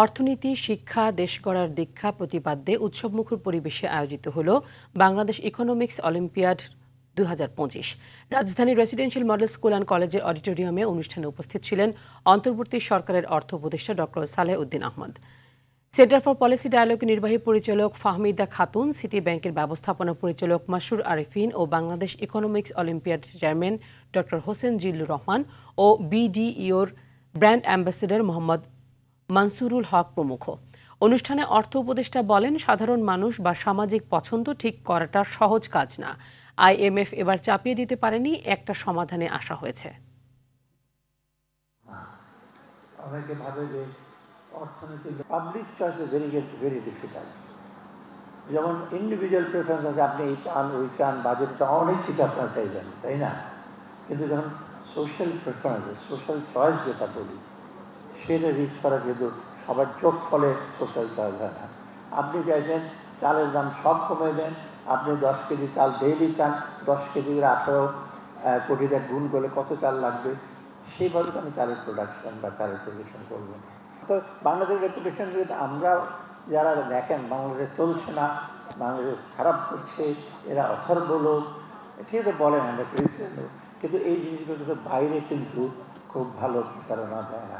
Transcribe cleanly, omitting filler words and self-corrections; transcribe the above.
অর্থনীতি, শিক্ষা, দেশ গড়ার দীক্ষা প্রতিপাদ্যে উৎসবমুখর পরিবেশে আয়োজিত হল বাংলাদেশ ইকোনমিক্স অলিম্পিয়াড 2025। রাজধানীর রেসিডেন্সিয়াল মডেল স্কুল অ্যান্ড কলেজের অডিটোরিয়ামে অনুষ্ঠানে উপস্থিত ছিলেন অন্তর্বর্তী সরকারের অর্থ উপদেষ্টা doctor Saleh Uddin Ahmad. Centre for policy ডায়ালগের নির্বাহী পরিচালক ফাহমিদা খাতুন, সিটি ব্যাংকের ব্যবস্থাপনা পরিচালক মাসুর আরেফিন ও Bangladesh economics olympiad chairman doctor Hossain Zillur Rahman ও বিডিইওর ব্র্যান্ড অ্যাম্বাসেডর মোহাম্মদ মানসুরুল হক প্রমুখ। অনুষ্ঠানে অর্থ উপদেষ্টা বলেন, সাধারণ মানুষ বা সামাজিক পছন্দ ঠিক করাটা সহজ কাজ না। IMF এবার চাপিয়ে দিতে পারেনি, একটা সমাধানে আসা হয়েছে। অনেকে ভাবে যে অর্থনীতি public choice is very difficult. যেমন ইন্ডিভিজুয়াল প্রেফারেন্স আছে, আপনি এই চান ওই চান, বাজেটে অনেক কিছু আপনারা চাইবেন, তাই না? কিন্তু যখন সোশ্যাল প্রেফারেন্স, সোশ্যাল চয়েস যেটা বলি, সেটা রিচ করা কিন্তু সবার চোখ ফলে সোশ্যাল চয়েস হয় না। আপনি চাইছেন চালের দাম সব কমে দেন, আপনি 10 কেজি চাল ডেইলি চান, 10 কেজি করে 18 কোটি টাকা গুণ করলে কত চাল লাগবে, সেইভাবে তো আমি চালের প্রোডাকশন বা চালের প্রোডাকশন করবো না। তো বাংলাদেশের রেপুটেশন যদি আমরা যারা দেখেন বাংলাদেশ চলছে না, বাংলাদেশ খারাপ করছে, এরা অথর্ব লোক, ঠিক আছে বলেন, আমরা ক্রিটিসাইজ, কিন্তু এই জিনিসগুলো কিন্তু বাইরে কিন্তু খুব ভালো প্রচারণা দেয় না।